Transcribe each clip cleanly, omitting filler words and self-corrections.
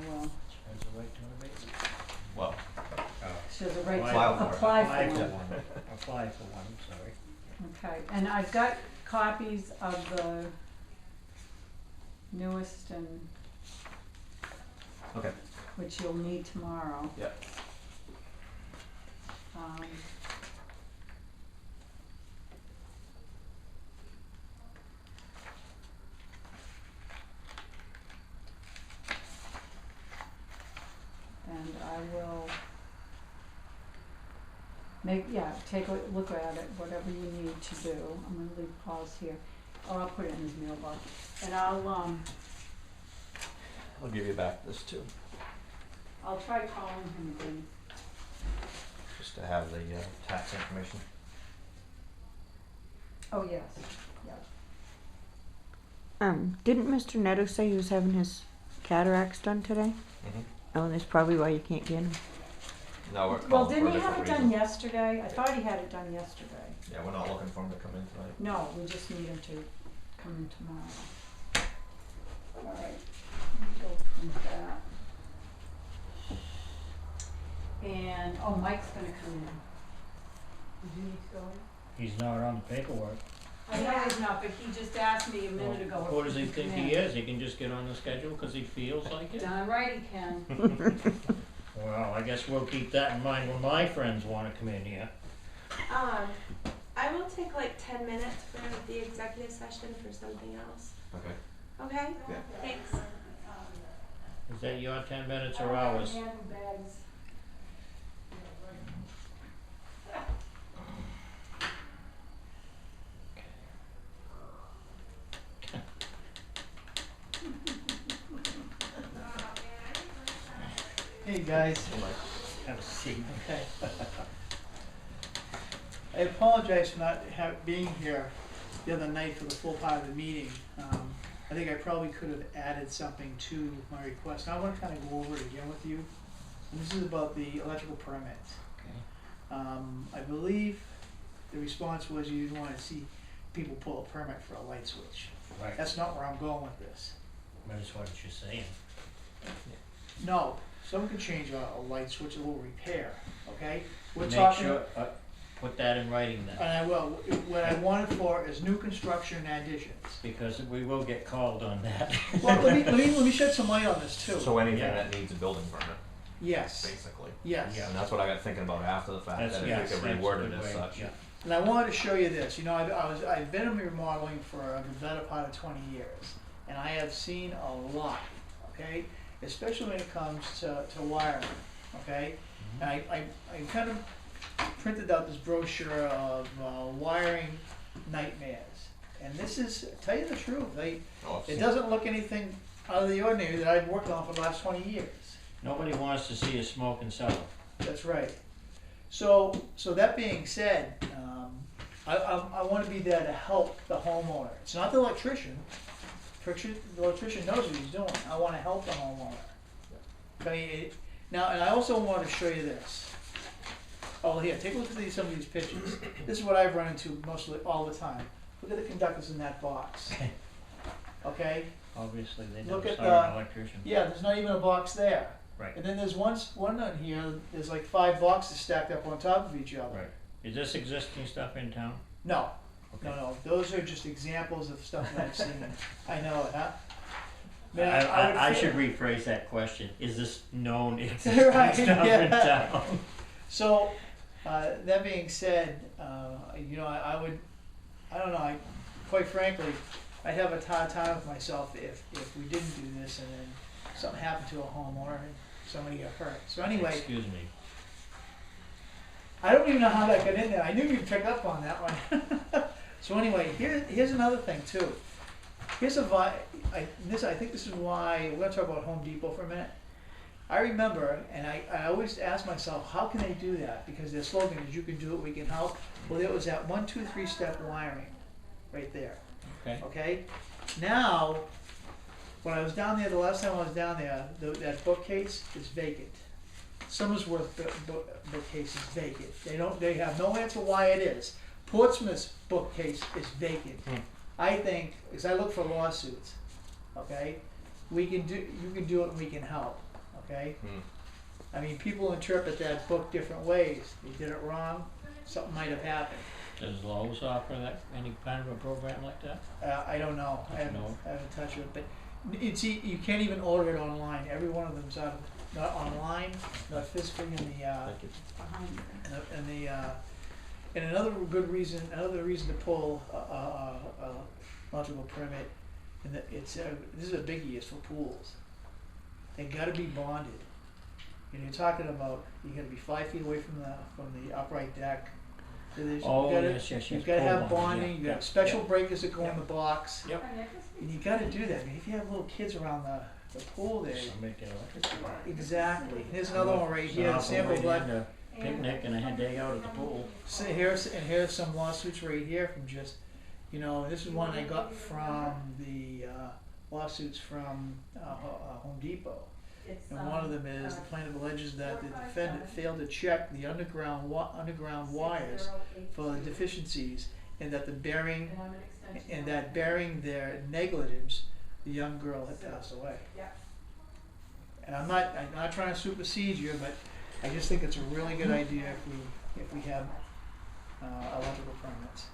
will. She has a right to an abatement. Well, She has a right Apply to for it. apply Apply for for one. one. Apply for one, sorry. Okay, and I've got copies of the newest and, okay. which you'll need tomorrow. Yep. And I will take a look at it, whatever you need to do. I'm gonna leave Paul's here. Oh, I'll put it in his mailbox. And I'll give you back this too, I'll try calling him again. just to have the tax information. Oh, yes, yeah. Didn't Mr. Netto say he was having his cataracts done today? Mm-hmm. Oh, that's probably why you can't get him. No, we're Well, calling for a didn't he different have it reason. done yesterday? I thought he had it done yesterday. Yeah, we're not looking for him to come in tonight. No, we just need him to come in tomorrow. All right, let me go print that. And, oh, Mike's gonna come in. Did you need to go in? He's not on the paperwork. I know he's not, but he just asked me a minute ago. Who does he if think could come he in. is? He can just get on the schedule because he feels like it? Darn right he can. Well, I guess we'll keep that in mind when my friends wanna come in here. I will take like 10 minutes for the executive session for something else. Okay. Okay? Yeah. Thanks. Is that your 10 minutes or ours? Bags. Hey guys, Have a seat. okay. I apologize for not being here the other night for the full part of the meeting. I think I probably could have added something to my request. Now I want to kind of go over it again with you. And this is about the electrical permits. Okay. I believe the response was you didn't want to see people pull a permit for a light switch. Right. That's not where I'm going with this. That's what you're saying. No, someone can change a light switch, a little repair, okay? We're Make talking. sure, put that in writing then, And I will. What I want it for is new construction additions. because we will get called on that. Well, let me shed some light on this too. So anything Yeah. that needs a building permit, Yes, basically. yes. Yeah. And that's what I got thinking about after the fact, that Yes, if we that's could a reword it good as way, such. yeah. And I wanted to show you this. You know, I've been in remodeling for the better part of 20 years, and I have seen a lot. Okay, especially when it comes to wiring. Okay, and I kind of printed out this brochure of wiring nightmares, and this is, tell you the truth, it doesn't look anything out of the ordinary that I've worked on for the last 20 years. Nobody wants to see a smoking cellar. That's right. So that being said, I want to be there to help the homeowner. It's not the electrician. The electrician knows what he's doing. I want to help the homeowner. Now, and I also want to show you this. Oh, here, take a look at some of these pictures. This is what I've run into mostly all the time. Look at the conductors in that box. Okay? Obviously, they Look don't at hire an the- electrician. Yeah, there's not even a box there. Right. And then there's one on here, there's like 5 boxes stacked up on top of each other. Right. Is this existing stuff in town? No, Okay. no, those are just examples of stuff that I've seen. I know it, huh? Man, I would should feel- rephrase that question. Is this known existing Right, stuff yeah. in town? So, that being said, you know, I don't know, quite frankly, I'd have a hard time with myself if we didn't do this and then something happened to a homeowner and somebody got hurt. So anyway, Excuse me. I don't even know how that got in there. I knew you'd pick up on that one. So anyway, here's another thing too. Here's I think this is why, we're gonna talk about Home Depot for a minute. I remember, and I always ask myself, how can they do that? Because their slogan is, you can do it, we can help. Well, there was that 1, 2, 3 step wiring right there. Okay. Okay? Now, when I was down there, the last time I was down there, that bookcase is vacant. Somersworth bookcase is vacant. They have no answer why it is. Portsmouth's bookcase is vacant. I think, because I look for lawsuits, okay? You can do it and we can help. okay? Hmm. I mean, people interpret that book different ways. They did it wrong, something might have happened. Does Lowe's offer that, any kind of a program like that? I don't know, I haven't, No. I haven't touched it, but it's, you can't even order it online. Every one of them's out of, not online, not physically in the, Thank you. Behind you. and and another good reason, another reason to pull a electrical permit, and that it's, this is a biggie, is for pools. They gotta be bonded. And you're talking about, you gotta be 5 feet away from the upright deck. So there's- Oh, you gotta, yes. you've gotta have Pull bond, bonding, yeah, you yeah, got special yeah. breakers that go in Yeah. the box. Yep. And you gotta do that, I mean, if you have little kids around the pool there, Somebody get electric. exactly. Here's another one right here, the sample blood. A picnic and a day out at the pool. So here's some lawsuits right here from just, this is one I got from the lawsuits from Home Depot. And one of them is, the plaintiff alleges that the defendant failed to check the underground wires for the deficiencies, and that bearing their negligence, the young girl had passed away. And I'm not trying to supersede you, but I just think it's a really good idea if we have electrical permits.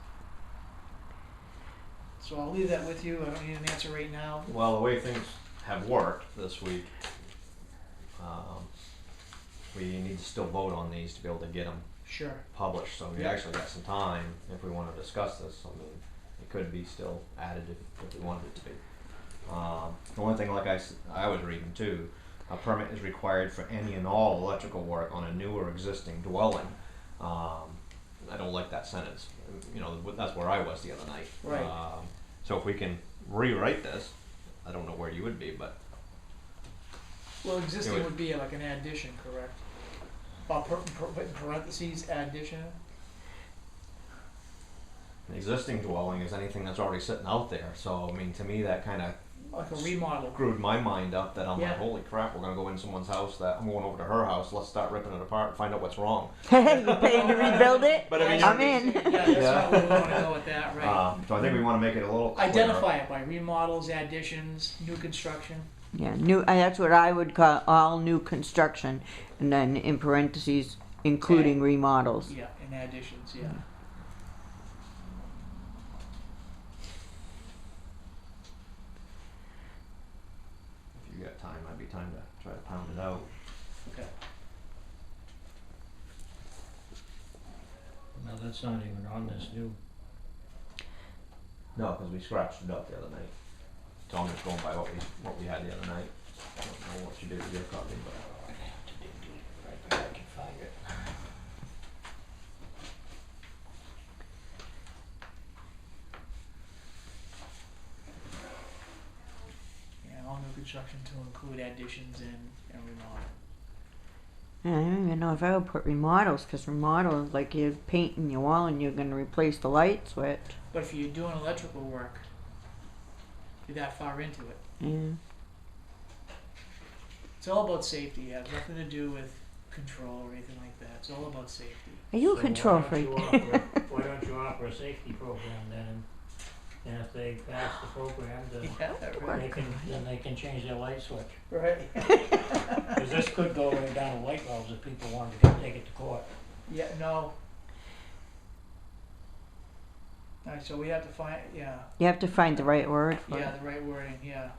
So I'll leave that with you. I don't need an answer right now. Well, the way things have worked this week, we need to still vote on these to be able to get them Sure. published, so we Yeah. actually got some time if we wanna discuss this. I mean, it could be still added if we wanted it to be. The only thing, like I was reading too, a permit is required for any and all electrical work on a new or existing dwelling. I don't like that sentence, that's where I was the other night. Right. So if we can rewrite this, I don't know where you would be, but Well, existing would- would be like an addition, correct? Parentheses, addition. an existing dwelling is anything that's already sitting out there, so I mean, to me, that kinda Like a remodel. screwed my mind up that I'm Yeah. like, holy crap, we're gonna go in someone's house that I'm going over to her house, let's start ripping it apart and find out what's wrong. Hey, you paying to rebuild it? But I mean, I'm in. Yeah, that's why we wanna go with that, right? So I think we wanna make it a little clearer. Identify it by remodels, additions, new construction. Yeah, that's what I would call all new construction, and then in parentheses, including remodels. Yeah, and additions, yeah. If you got time, might be time to try to pound it out. Okay. No, that's not even on this new. No, because we scratched it up the other night. So I'm just going by what we had the other night. I don't know what you did with your copy, but. Right, but I can find it. Yeah, all new construction to include additions and remodel. I don't even know if I would put remodels, because remodel is like you're painting your wall and you're gonna replace the light switch. But if you're doing electrical work, you're that far into it. Yeah. It's all about safety. It has nothing to do with control or anything like that. It's all about safety. Are you a So control why freak? don't why don't you offer a safety program then? And if they pass the program, then they can change their light switch. Right. Because this could go right down to light bulbs if people wanted to take it to court. Yeah, no. Alright, so we have to find, yeah, You have to find the right word for yeah, it. the right wording, yeah.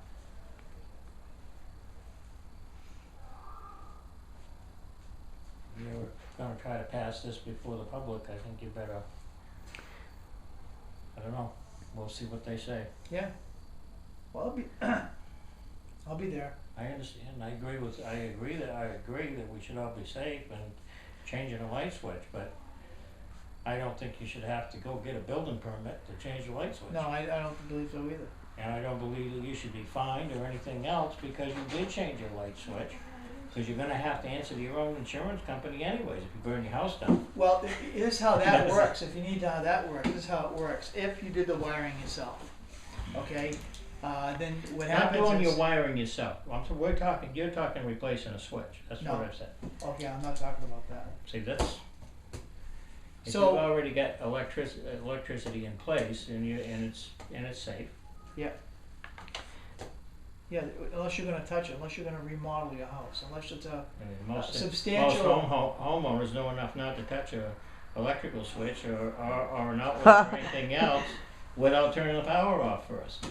If you're gonna try to pass this before the public, I think you better, I don't know, we'll see what they say. Yeah. Well, I'll be there. I understand, I agree that we should all be safe and changing a light switch, but I don't think you should have to go get a building permit to change the light switch. No, I don't believe so either. And I don't believe that you should be fined or anything else because you did change your light switch. Because you're gonna have to answer to your own insurance company anyways if you burn your house down. Well, here's how that works. If you need to know how that works, this is how it works. If you did the wiring yourself, okay, then what Not happens doing is... your wiring yourself. You're talking replacing a switch. That's No. what I said. Okay, I'm not talking about that. See, that's, if So- you've already got electricity in place and it's safe. Yeah. Yeah, unless you're gonna touch it, unless you're gonna remodel your house, unless it's a I mean, most substantial. homeowners know enough not to touch a electrical switch or an outlet or anything else without turning the power off first.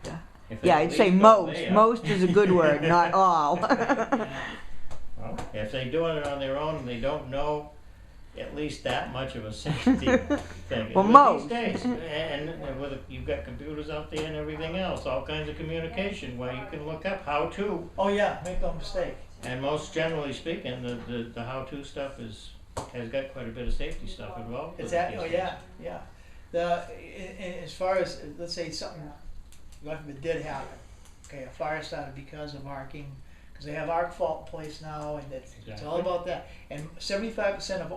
Yeah. If they Yeah, at I'd say least go most. there- Most is a good word, not all. Well, if they're doing it on their own and they don't know at least that much of a safety thing. Well, And most. with these days, and with you've got computers out there and everything else, all kinds of communication where you can look up how to. Oh yeah, make no mistake. And most generally speaking, the how to stuff has got quite a bit of safety stuff involved. It's with it that. these Oh days. yeah, yeah. As far as let's say something, God forbid, did happen. Okay, a fire started because of arcing, because they have arc fault in place now, and it's all Exactly. about that. And 70% of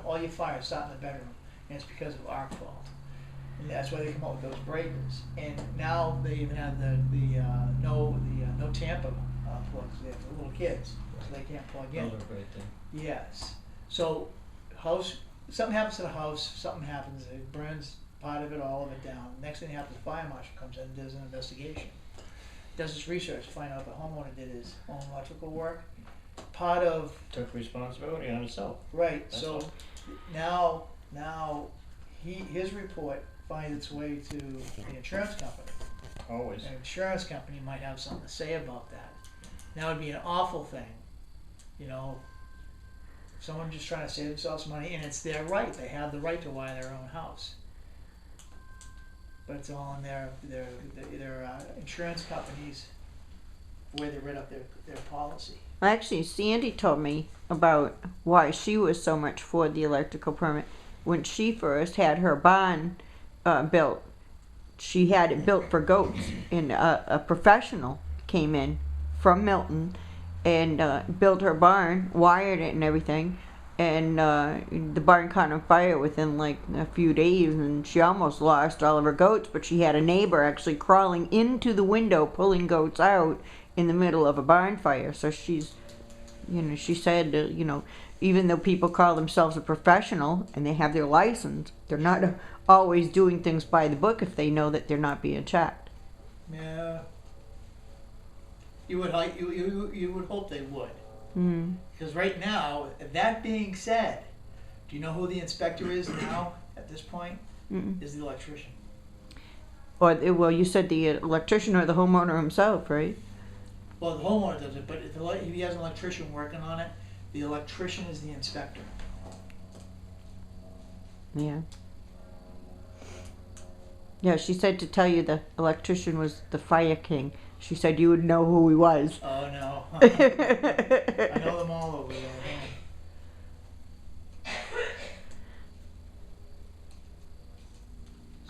all your fires start in the bedroom, and it's because of arc fault. And that's why they come up with those breakers. And now they even have the no tamper plugs there for little kids, so they can't plug in. Those are great things. Yes. So, something happens to the house, something happens, it burns part of it, all of it down. Next thing that happens, the fire marshal comes in and does an investigation. Does his research, find out the homeowner did his own electrical work. Part of, Took responsibility on himself. right, That's so all. now his report finds its way to the insurance company. Always. An insurance company might have something to say about that. That would be an awful thing, you know. Someone just trying to save themselves money, and it's their right. They have the right to wire their own house. But it's all in their insurance companies, where they write up their policy. Actually, Sandy told me about why she was so much for the electrical permit. When she first had her barn built, she had it built for goats, and a professional came in from Milton and built her barn, wired it and everything, and the barn caught on fire within like a few days, and she almost lost all of her goats, but she had a neighbor actually crawling into the window pulling goats out in the middle of a barn fire. So she's, you know, she said, you know, even though people call themselves a professional and they have their license, they're not always doing things by the book if they know that they're not being checked. Yeah. You would hope they would. Mm. Because right now, that being said, do you know who the inspector is now at this point? Mm-mm. Is the electrician. Or well, you said the electrician or the homeowner himself, right? Well, the homeowner does it, but if he has an electrician working on it, the electrician is the inspector. Yeah. Yeah, she said to tell you the electrician was the fire king. She said you would know who he was. Oh no. I know them all over there.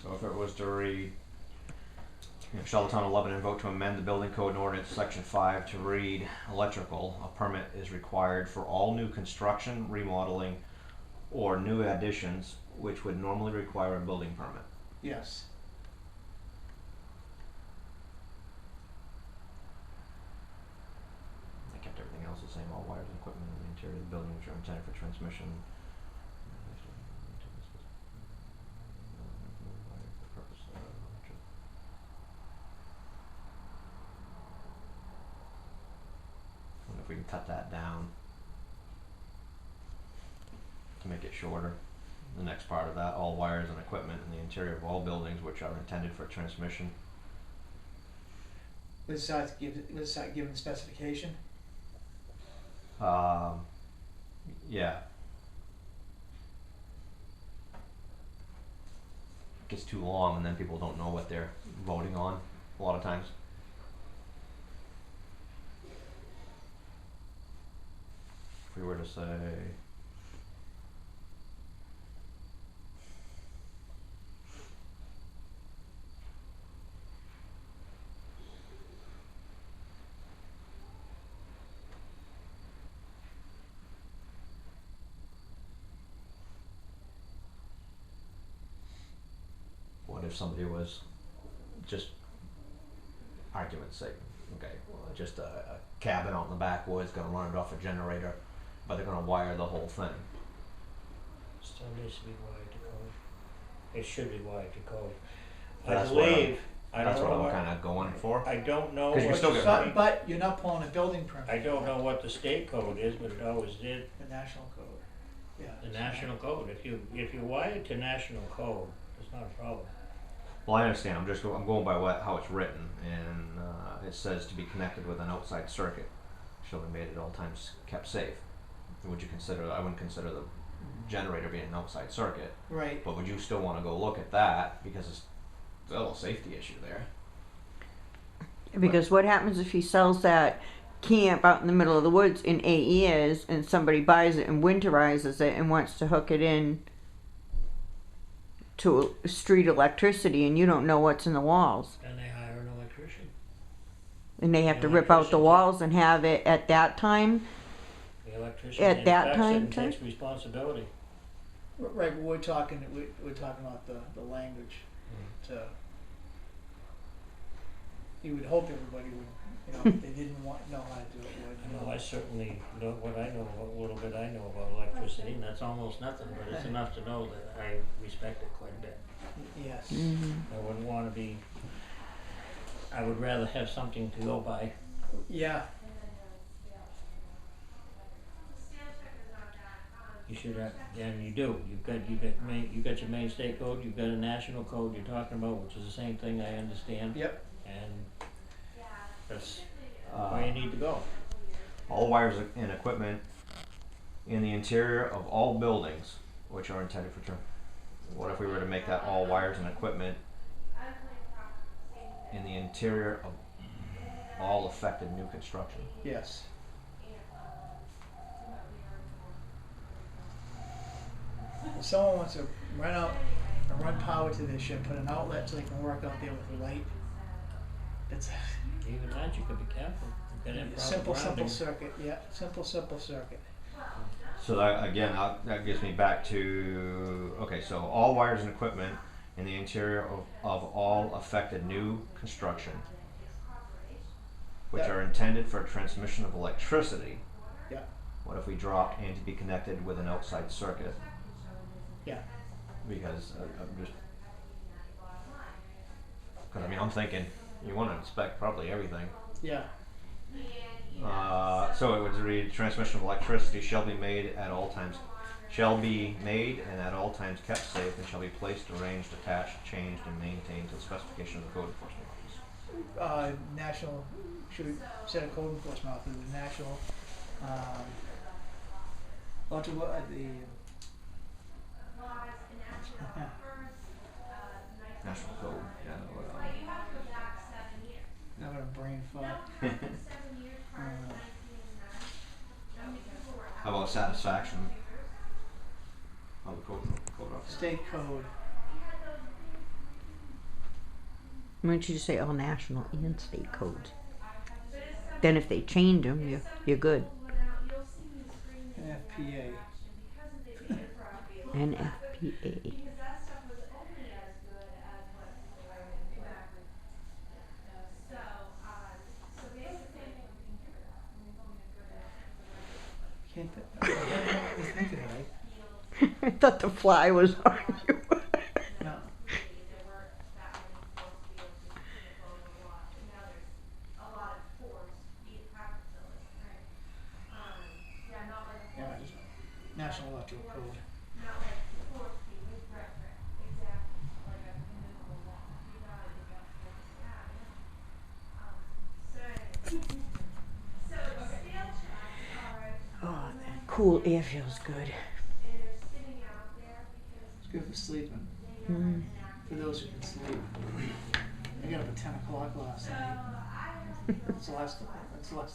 So if it was to read, shall the town of Lebanon vote to amend the building code and ordinance section 5 to read electrical, a permit is required for all new construction, remodeling, or new additions which would normally require a building permit. Yes. I kept everything else the same, all wires and equipment in the interior of the building which are intended for transmission. And if we can cut that down to make it shorter, the next part of that, all wires and equipment in the interior of all buildings which are intended for transmission. Let's start giving the specification. Yeah. Gets too long and then people don't know what they're voting on a lot of times. If we were to say what if somebody was, just argument's sake, okay, well, just a cabin out in the backwoods, gonna run it off a generator, but they're gonna wire the whole thing. Still needs to be wired to code. It should be wired to code. I That's what believe I That's don't what know I'm kinda going for. I don't know 'Cause you're what still the gonna- state, But you're not pulling a building permit. I don't know what the state code is, but it always did, The national code, yeah. the national code. If you wire it to national code, it's not a problem. Well, I understand, I'm going by how it's written, and, it says to be connected with an outside circuit, shall be made at all times kept safe. I wouldn't consider the generator being an outside circuit, Right, but would you still wanna go look at that, because it's still a safety issue there? Because what happens if he sells that camp out in the middle of the woods in 8 years and somebody buys it and winterizes it and wants to hook it in to street electricity and you don't know what's in the walls? And they hire an electrician. And they have to rip out the Electrician. walls and have it at that time? The electrician At that inspects it time, and too? takes responsibility. right, but we're talking about the language to, you would hope everybody would, if they didn't know how to do it, I know, I would. certainly know what I know, what little bit I know about electricity, and that's almost nothing, but it's enough to know that I respect it quite a bit. Yes, I wouldn't wanna be, I would rather have something to go by. yeah, You should have, and you do, you got your main state code, you've got a national code you're talking about, which is the same thing, I understand. yep, And that's where you need to go. All wires and equipment in the interior of all buildings which are intended for what if we were to make that all wires and equipment in the interior of all affected new construction? yes. If someone wants to run power to their ship, put an outlet so they can work out there with light, it's Even that, you could be careful, you've got a improper simple grounding. circuit, yeah, simple circuit. So that, again, that gets me back to, okay, so all wires and equipment in the interior of all affected new construction, which Yeah. are intended for transmission of electricity. Yeah. What if we drop and to be connected with an outside circuit? Yeah. Because I'm just, cause I mean, I'm thinking, you wanna inspect probably everything. Yeah, So it would read, transmission of electricity shall be made and at all times kept safe and shall be placed, arranged, attached, changed, and maintained to the specification of the code enforcement office. national, should we set a code enforcement officer, the national, National code, yeah, I'm gonna brain fart. how about satisfaction of the code officer? State code, Why don't you just say all national and state codes? Then if they change them, you're good. NFPA. NFPA. Can't think of it, I thought the fly was on you. no. Yeah, just National Electrical Code. Oh, that cool air feels good. It's good for sleeping, Mm. for those who can sleep. I got up at 10 o'clock last night. That's the last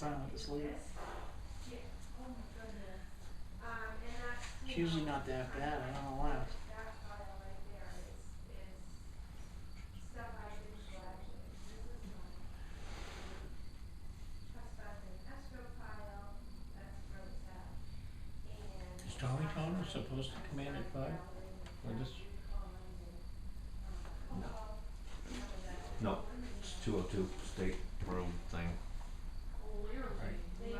time I went to sleep. It's usually not that bad, I don't know why. Is Tommy Thomas supposed to come in at 5? Or this? No, it's 202 state road thing. Right.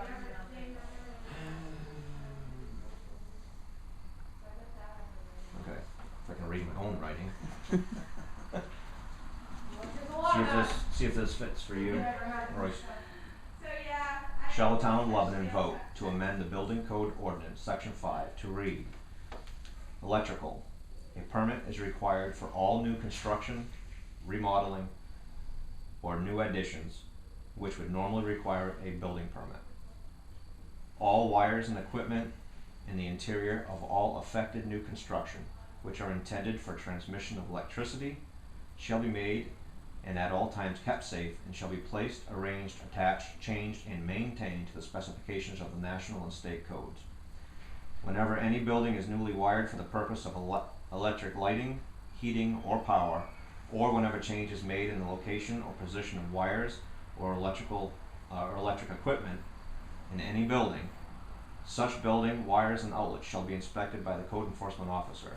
Okay, if I can read my own writing. So you're see if this fits for you, Royce. Shall the town of Lebanon vote to amend the building code ordinance, section 5, to read, electrical, a permit is required for all new construction, remodeling, or new additions, which would normally require a building permit. All wires and equipment in the interior of all affected new construction, which are intended for transmission of electricity, shall be made and at all times kept safe, and shall be placed, arranged, attached, changed, and maintained to the specifications of the national and state codes. Whenever any building is newly wired for the purpose of electric lighting, heating, or power, or whenever change is made in the location or position of wires or electric equipment in any building, such building, wires, and outlets shall be inspected by the code enforcement officer.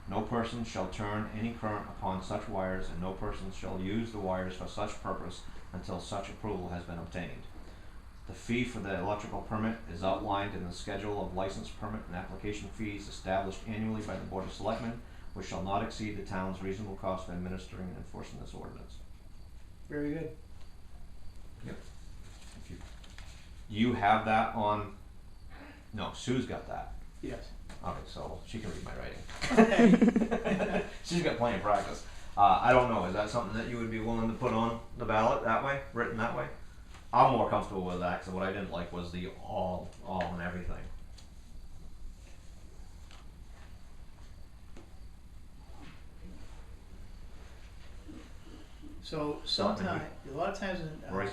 No person shall turn any current upon such wires, and no person shall use the wires for such purpose until such approval has been obtained. The fee for the electrical permit is outlined in the schedule of license permit and application fees established annually by the Board of Selectmen, which shall not exceed the town's reasonable cost of administering and enforcing this ordinance. Very good. If you have that on, no, Sue's got that. Yes. Okay, so she can read my writing. Okay. She's got plenty of practice. I don't know, is that something that you would be willing to put on the ballot that way, written that way? I'm more comfortable with that, because what I didn't like was the all and everything. So sometimes, a lot of times in, Royce?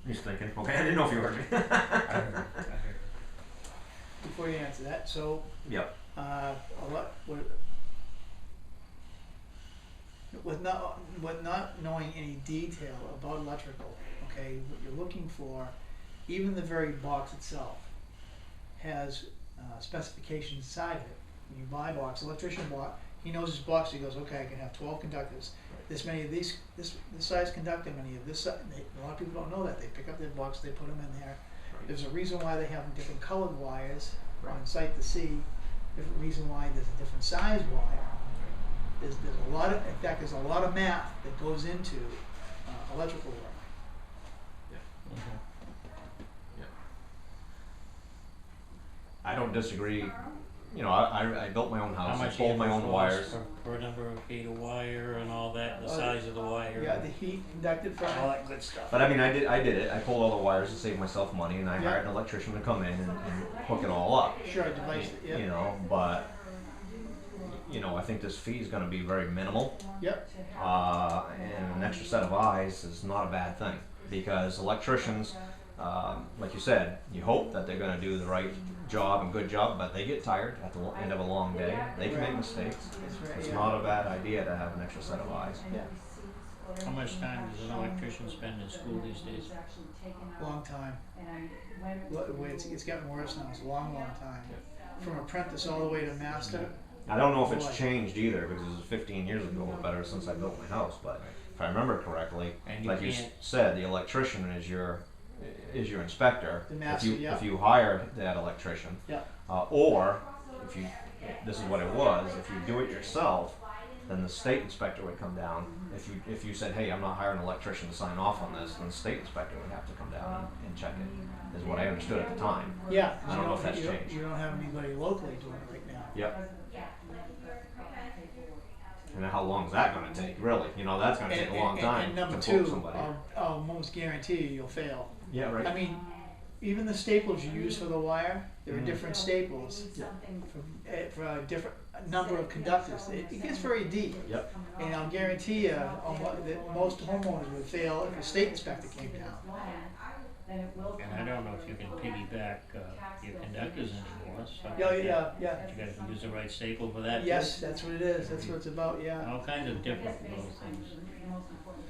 He's thinking. Okay, I didn't know if you heard me. before you answer that, so Yep. a lot with not knowing any detail about electrical, okay, what you're looking for, even the very box itself has specifications inside of it. When you buy a box, electrician box, he knows his box. He goes, okay, I can have 12 conductors. This many of these, this size conductor, many of this size. A lot of people don't know that. They pick up their box, they put them in there. There's a reason why they have different colored wires on site to see. Different reason why there's a different size wire. There's a lot of, in fact, there's a lot of math that goes into electrical work. I don't disagree. You know, I built my own How house. I much pulled my own wires. per number of feet of wire and all that, the size of the wire? Yeah, the heat conducted from All that good stuff. But I mean, I did it. I pulled all the wires to save myself money, and I Yeah. hired an electrician to come in and hook it all up. sure device. Yeah. You know, but you know, I think this fee is going to be very minimal. Yep. And an extra set of eyes is not a bad thing, because electricians, like you said, you hope that they're going to do the right job and good job, but they get tired at the end of a long day. They can make mistakes. That's right. It's Yeah. not a bad idea to have an extra set of eyes. Yeah. How much time does an electrician spend in school these days? Long time. It's gotten worse now. It's a long time. From apprentice all the way to master. I don't know if it's changed either, because it was 15 years ago or better since I built my house, but if I remember correctly, And you like you can't- said, the electrician is your inspector. The master, yeah. If you hire that electrician, Yeah. or if you, this is what it was, if you do it yourself, then the state inspector would come down. If you said, hey, I'm not hiring an electrician to sign off on this, then the state inspector would have to come down and check it, is what I understood at the time. Yeah. I don't know if that's you changed. You don't have anybody locally doing it right now. Yep. And how long is that going to take, really? You know, that's going to take a long time And number to book two, somebody. I'll almost guarantee you'll fail. Yeah, right. I mean, even the staples you use for the wire, there are Mhm. different staples for a different number of conductors. It gets very deep. Yep. And I'll guarantee you that most homeowners would fail if a state inspector came down. And I don't know if you can piggyback your conductors anymore, so. Yeah. You gotta use the right staple for that too. Yes, that's what it is. That's what it's about, yeah. All kinds of different little things.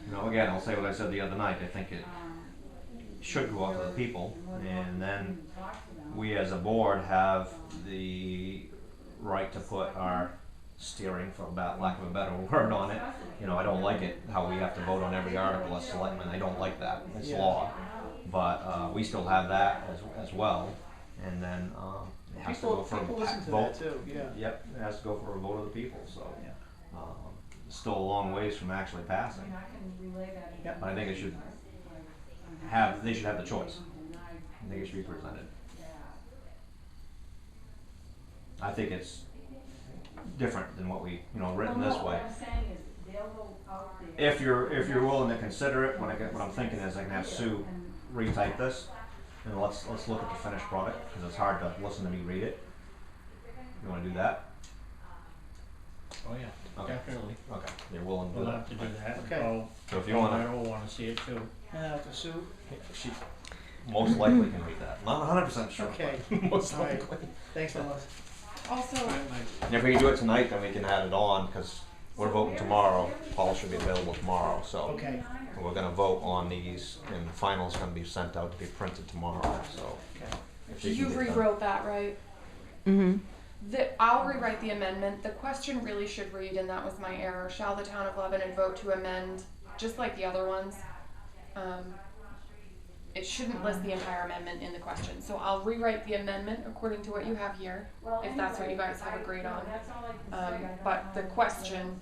Now, again, I'll say what I said the other night. I think it should go out to the people, and then we as a board have the right to put our steering, for lack of a better word, on it. You know, I don't like it how we have to vote on every article as selectmen. I don't like that. It's Yeah. law. But we still have that as well, and then it has to go for People a listen to vote. that too, yeah. Yep, it has to go for a vote of the people. So Yeah. still a long ways from actually I passing. mean, I can relay that. Yep. But I think it should they should have the choice. I think it should be presented. I think it's different than what we, written this way. What I'm saying is, they'll go out there. If you're willing to consider it, what I'm thinking is I can have Sue retype this, and let's look at the finished product, because it's hard to listen to me read it. You wanna do that? Oh, yeah, Okay. definitely. Okay, you're willing to do We'll that? have to do that. Okay. Oh, So if you wanna, I don't wanna see it too. And to Sue, she most likely can read that. Not 100% sure. okay, but most All right. likely. thanks fellas. Also, And if we can do it tonight, then we can add it on, because we're voting tomorrow. Paul should be available tomorrow, so Okay, we're gonna vote on these, and the final's gonna be sent out to be printed tomorrow, so. okay. if she you can get done. rewrote that, right? Mm-hmm. I'll rewrite the amendment. The question really should read, and that was my error, shall the town of Lebanon vote to amend, just like the other ones? It shouldn't list the entire amendment in the question, so I'll rewrite the amendment according to what you have here, if that's what you guys have agreed on. But the question,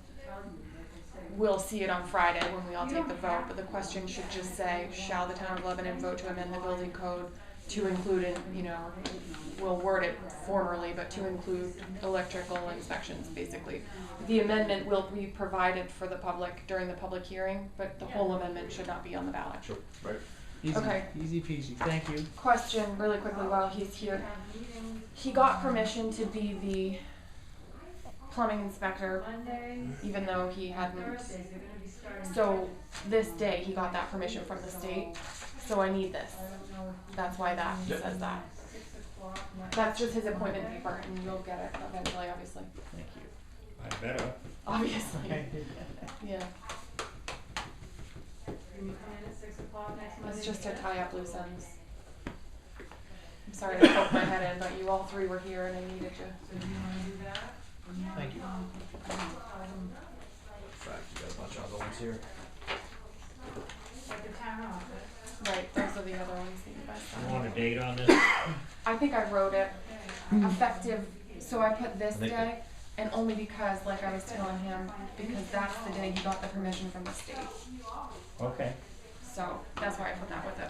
we'll see it on Friday when we all take the vote, but the question should just say, shall the town of Lebanon vote to amend the building code to include, we'll word it formally, but to include electrical inspections, basically. The amendment will be provided for the public during the public hearing, but the whole amendment should not be on the ballot. Sure, right. Easy, Okay. easy peasy, thank you. Question really quickly while he's here. He got permission to be the plumbing inspector, even though he hadn't. So this day he got that permission from the state. So I need this. That's why that says that. That's just his appointment paper, and you'll get it eventually, obviously. Thank you. I better. Obviously. Okay. Yeah. It's just to tie up loose ends. I'm sorry to poke my head in, but you all three were here and I needed you. Thank you. In fact, you got a bunch of other ones here. Right, those are the other ones that you guys You signed. want a date on this? I think I wrote it effective, so I put this I think day, and only because, like I was telling him, because that's the day he got the permission from the state. Okay. So that's why I put that with it.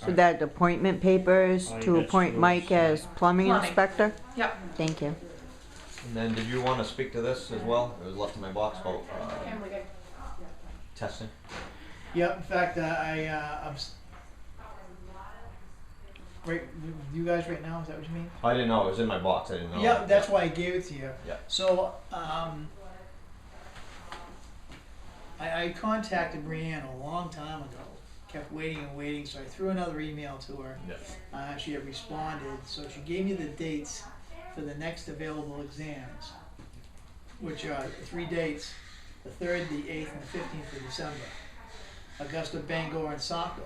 So that appointment papers Oh, you to got appoint yours. Mike as plumbing Plumbing. inspector? Yep. Thank you. And then, did you want to speak to this as well? It was left in my box about I'm leaving. testing. Yep, in fact, I'm right with you guys right now, is that what you mean? I didn't know, it was in my box, I didn't know. Yeah, that's why I gave it to you. Yeah. So, I contacted Brianne a long time ago, kept waiting and waiting, so I threw another email to her. Yeah. She had responded, so she gave me the dates for the next available exams, which are 3 dates, the 3rd, the 8th, and the 15th of December. Augusta, Bangor, and Saco.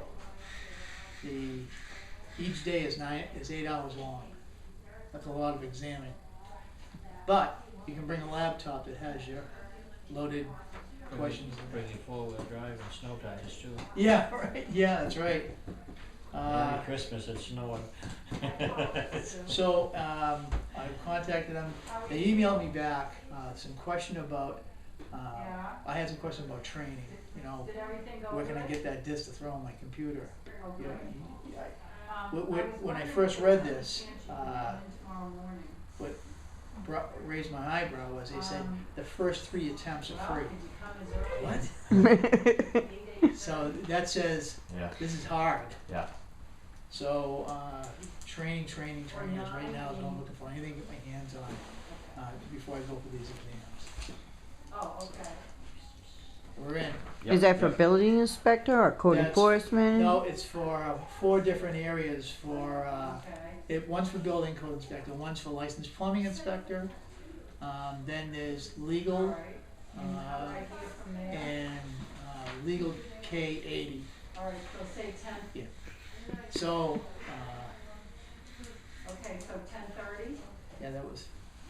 Each day is 8 hours long. That's a lot of examining. But you can bring a laptop that has your loaded questions in Bring it. your four-wheel drive and snow tires too. Yeah, right. Yeah, that's right. Merry Christmas, it's snowing. So I contacted them. They emailed me back some question about. I had some question about training. Where can I get that disc to throw on my computer? When I first read this, what raised my eyebrow was they said the first 3 attempts are free. What? So that says Yeah. this is hard. Yeah. So training is right now is what I'm looking for. Anything to get my hands on before I go for these exams. Oh, okay. We're in. Yep, Is that for yep. building inspector or code That's- enforcement? No, it's for 4 different areas. For Okay. one's for building code inspector, one's for licensed plumbing inspector. Then there's legal Idea from there. and legal K80. Alright, so say 10, So okay, so 10:30? yeah, that was.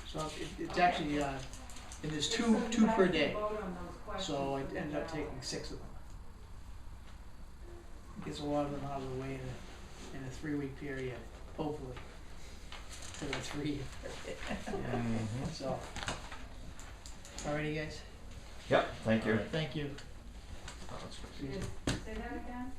So it's actually and there's two per day. So I ended up taking 6 of them. Gets a lot of them out of the way in a 3-week period, hopefully. To the 3 year period. So, alrighty guys. Yep, thank you. Alright. Thank you. Oh, that's good. Say that again?